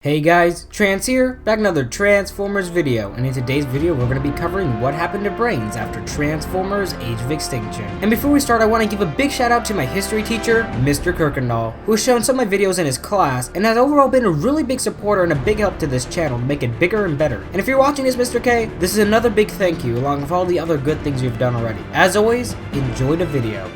Hey guys, Trans here, back in another Transformers video, and in today's video we're going to be covering what happened to Brains after Transformers Age of Extinction. And before we start, I want to give a big shout out to my history teacher, Mr. Kirkendall, who has shown some of my videos in his class, and has overall been a really big supporter and a big help to this channel to make it bigger and better. And if you're watching this, Mr. K, this is another big thank you, along with all the other good things you've done already. As always, enjoy the video.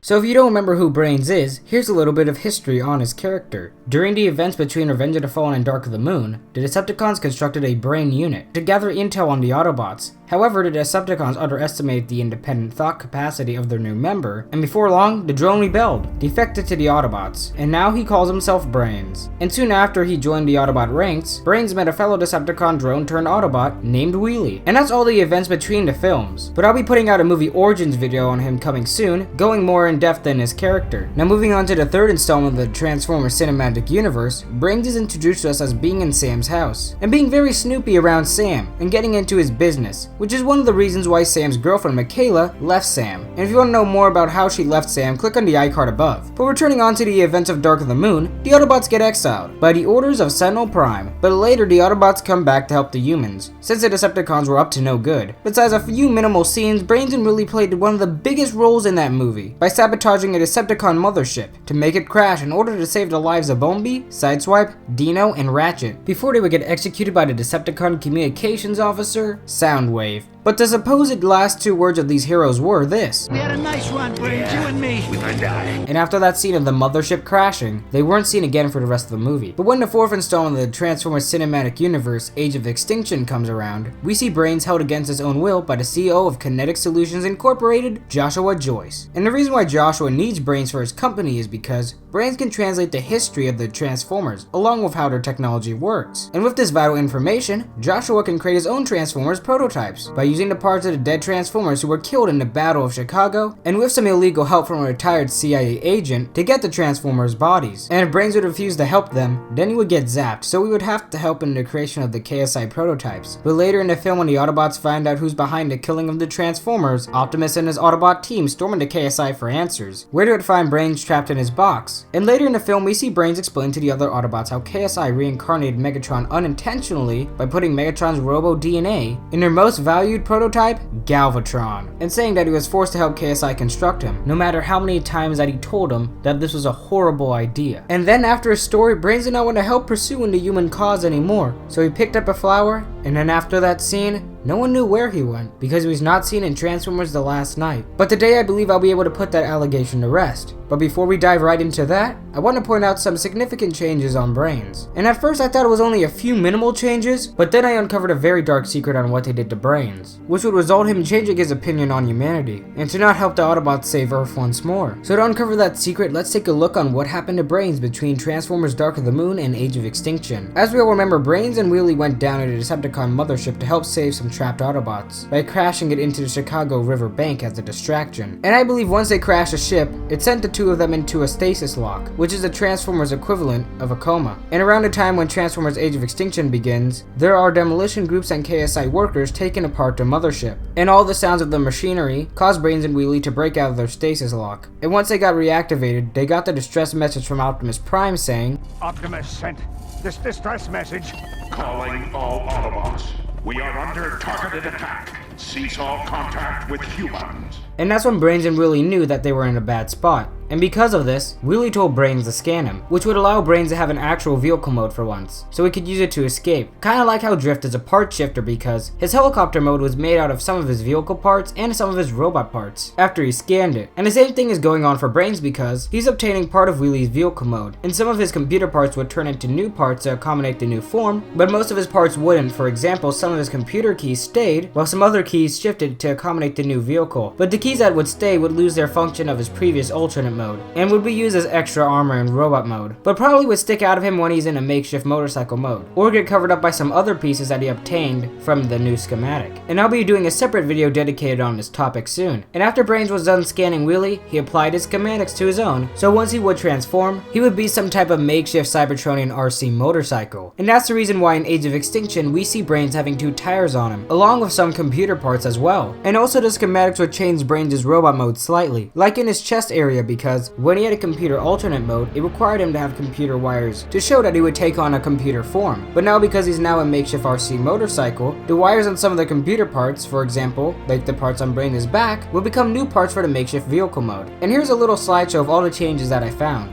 So if you don't remember who Brains is, here's a little bit of history on his character. During the events between Revenge of the Fallen and Dark of the Moon, the Decepticons constructed a brain unit to gather intel on the Autobots. However, the Decepticons underestimated the independent thought capacity of their new member, and before long, the drone rebelled, defected to the Autobots, and now he calls himself Brains. And soon after he joined the Autobot ranks, Brains met a fellow Decepticon drone turned Autobot named Wheelie. And that's all the events between the films, but I'll be putting out a movie origins video on him coming soon, going more in depth than his character. Now moving on to the third installment of the Transformers Cinematic Universe, Brains is introduced to us as being in Sam's house, and being very snoopy around Sam, and getting into his business, which is one of the reasons why Sam's girlfriend Michaela left Sam. And if you want to know more about how she left Sam, click on the iCard above. But returning on to the events of Dark of the Moon, the Autobots get exiled by the orders of Sentinel Prime, but later the Autobots come back to help the humans, since the Decepticons were up to no good. Besides a few minimal scenes, Brains really played one of the biggest roles in that movie, by sabotaging a Decepticon mothership to make it crash in order to save the lives of Bombi, Sideswipe, Dino, and Ratchet, before they would get executed by the Decepticon communications officer, Soundwave. But the supposed last two words of these heroes were this: "We had a nice run, Brains, you and me. We might die." And after that scene of the mothership crashing, they weren't seen again for the rest of the movie. But when the fourth installment of the Transformers Cinematic Universe, Age of Extinction, comes around, we see Brains held against his own will by the CEO of Kinetic Solutions Incorporated, Joshua Joyce. And the reason why Joshua needs Brains for his company is because Brains can translate the history of the Transformers, along with how their technology works. And with this vital information, Joshua can create his own Transformers prototypes, by using the parts of the dead Transformers who were killed in the Battle of Chicago, and with some illegal help from a retired CIA agent to get the Transformers' bodies. And if Brains would refuse to help them, then he would get zapped, so we would have to help in the creation of the KSI prototypes. But later in the film, when the Autobots find out who's behind the killing of the Transformers, Optimus and his Autobot team storm into KSI for answers, where they would find Brains trapped in his box. And later in the film, we see Brains explain to the other Autobots how KSI reincarnated Megatron unintentionally by putting Megatron's robo-DNA in their most valued prototype, Galvatron, and saying that he was forced to help KSI construct him, no matter how many times that he told him that this was a horrible idea. And then after his story, Brains did not want to help pursuing the human cause anymore, so he picked up a flower, and then after that scene, no one knew where he went, because he was not seen in Transformers The Last Night. But today I believe I'll be able to put that allegation to rest. But before we dive right into that, I want to point out some significant changes on Brains. And at first I thought it was only a few minimal changes, but then I uncovered a very dark secret on what they did to Brains, which would result in him changing his opinion on humanity, and to not help the Autobots save Earth once more. So to uncover that secret, let's take a look on what happened to Brains between Transformers Dark of the Moon and Age of Extinction. As we all remember, Brains and Wheelie went down to the Decepticon mothership to help save some trapped Autobots by crashing it into the Chicago River bank as a distraction. And I believe once they crashed the ship, it sent the two of them into a stasis lock, which is the Transformers equivalent of a coma. And around the time when Transformers Age of Extinction begins, there are demolition groups and KSI workers taking apart the mothership. And all the sounds of the machinery caused Brains and Wheelie to break out of their stasis lock. And once they got reactivated, they got the distress message from Optimus Prime saying, "Optimus sent this distress message. Calling all Autobots. We are under targeted attack. Cease all contact with humans." And that's when Brains and Wheelie knew that they were in a bad spot. And because of this, Wheelie told Brains to scan him, which would allow Brains to have an actual vehicle mode for once, so he could use it to escape. Kinda like how Drift is a part shifter, because his helicopter mode was made out of some of his vehicle parts and some of his robot parts, after he scanned it. And the same thing is going on for Brains, because he's obtaining part of Wheelie's vehicle mode, and some of his computer parts would turn into new parts to accommodate the new form, but most of his parts wouldn't. For example, some of his computer keys stayed, while some other keys shifted to accommodate the new vehicle. But the keys that would stay would lose their function of his previous alternate alternate mode, and would be used as extra armor in robot mode, but probably would stick out of him when he's in a makeshift motorcycle mode, or get covered up by some other pieces that he obtained from the new schematic. And I'll be doing a separate video dedicated on this topic soon. And after Brains was done scanning Wheelie, he applied his schematics to his own, so once he would transform, he would be some type of makeshift Cybertronian RC motorcycle. And that's the reason why in Age of Extinction we see Brains having 2 tires on him, along with some computer parts as well. And also the schematics would change Brains' robot mode slightly, like in his chest area, because when he had a computer alternate mode, it required him to have computer wires to show that he would take on a computer form. But now because he's now a makeshift RC motorcycle, the wires on some of the computer parts, for example, like the parts on Brains' back, will become new parts for the makeshift vehicle mode. And here's a little slideshow of all the changes that I found.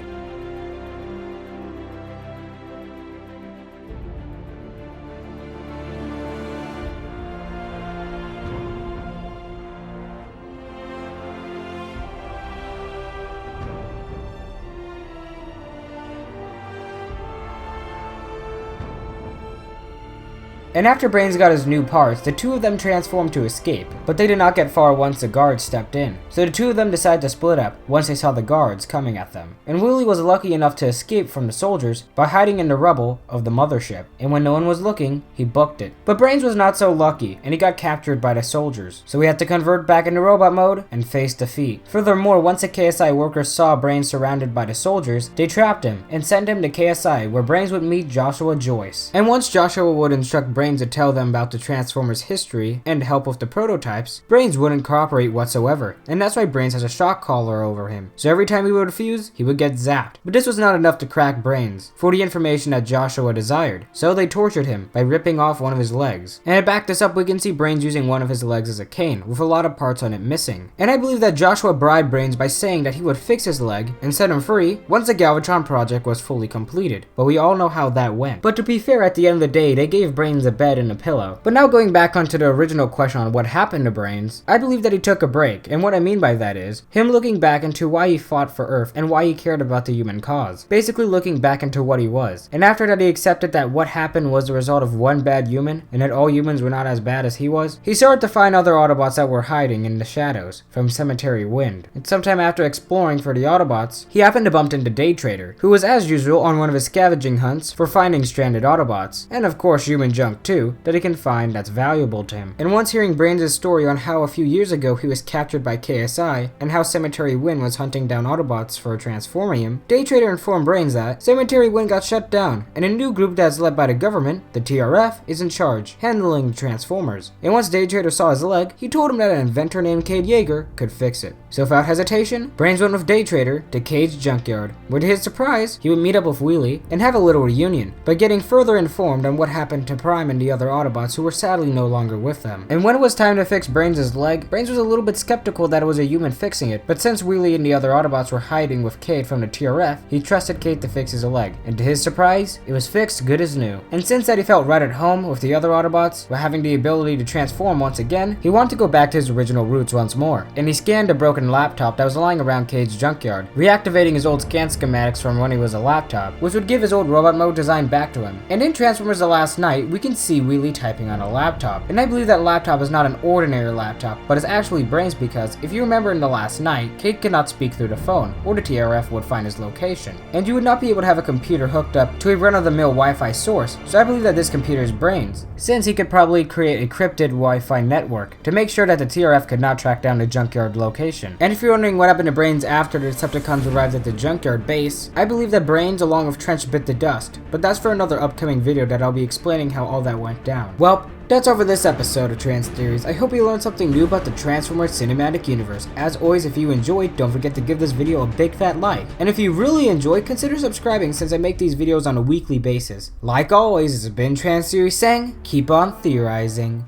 And after Brains got his new parts, the 2 of them transformed to escape, but they did not get far once the guards stepped in. So the 2 of them decided to split up once they saw the guards coming at them. And Wheelie was lucky enough to escape from the soldiers by hiding in the rubble of the mothership, and when no one was looking, he booked it. But Brains was not so lucky, and he got captured by the soldiers, so he had to convert back into robot mode and face defeat. Furthermore, once the KSI workers saw Brains surrounded by the soldiers, they trapped him and sent him to KSI, where Brains would meet Joshua Joyce. And once Joshua would instruct Brains to tell them about the Transformers history and help with the prototypes, Brains wouldn't cooperate whatsoever, and that's why Brains has a shock collar over him, so every time he would refuse, he would get zapped. But this was not enough to crack Brains for the information that Joshua desired, so they tortured him by ripping off one of his legs. And to back this up, we can see Brains using one of his legs as a cane, with a lot of parts on it missing. And I believe that Joshua bribed Brains by saying that he would fix his leg and set him free once the Galvatron project was fully completed, but we all know how that went. But to be fair, at the end of the day, they gave Brains a bed and a pillow. But now going back onto the original question on what happened to Brains, I believe that he took a break, and what I mean by that is him looking back into why he fought for Earth and why he cared about the human cause. Basically looking back into what he was. And after that he accepted that what happened was the result of one bad human, and that all humans were not as bad as he was. He started to find other Autobots that were hiding in the shadows from Cemetery Wind. And sometime after exploring for the Autobots, he happened to bump into Day Trader, who was as usual on one of his scavenging hunts for finding stranded Autobots, and of course human junk too, that he can find that's valuable to him. And once hearing Brains' story on how a few years ago he was captured by KSI, and how Cemetery Wind was hunting down Autobots for transforming him, Day Trader informed Brains that Cemetery Wind got shut down, and a new group that's led by the government, the TRF, is in charge, handling the Transformers. And once Day Trader saw his leg, he told him that an inventor named Cade Yeager could fix it. So without hesitation, Brains went with Day Trader to Cade's junkyard, where to his surprise, he would meet up with Wheelie and have a little reunion, but getting further informed on what happened to Prime and the other Autobots who were sadly no longer with them. And when it was time to fix Brains' leg, Brains was a little bit skeptical that it was a human fixing it, but since Wheelie and the other Autobots were hiding with Cade from the TRF, he trusted Cade to fix his leg, and to his surprise, it was fixed good as new. And since that he felt right at home with the other Autobots, while having the ability to transform once again, he wanted to go back to his original roots once more, and he scanned a broken laptop that was lying around Cade's junkyard, reactivating his old scan schematics from when he was a laptop, which would give his old robot mode design back to him. And in Transformers The Last Night, we can see Wheelie typing on a laptop, and I believe that laptop is not an ordinary laptop, but is actually Brains, because if you remember in The Last Night, Cade could not speak through the phone, or the TRF would find his location, and you would not be able to have a computer hooked up to a run-of-the-mill Wi-Fi source, so I believe that this computer is Brains, since he could probably create a encrypted Wi-Fi network to make sure that the TRF could not track down the junkyard location. And if you're wondering what happened to Brains after the Decepticons arrived at the junkyard base, I believe that Brains along with Trench bit the dust, but that's for another upcoming video that I'll be explaining how all that went down. Well, that's all for this episode of Trans Theories. I hope you learned something new about the Transformers Cinematic Universe. As always, if you enjoyed, don't forget to give this video a big fat like. And if you really enjoyed, consider subscribing since I make these videos on a weekly basis. Like always, this has been Trans Theories saying, keep on theorizing.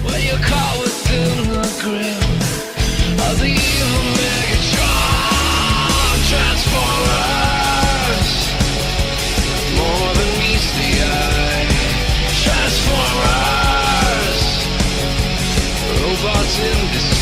Well, you're caught within the grip of the evil Megatron Transformers, more than meets the eye. Transformers, robots in disguise.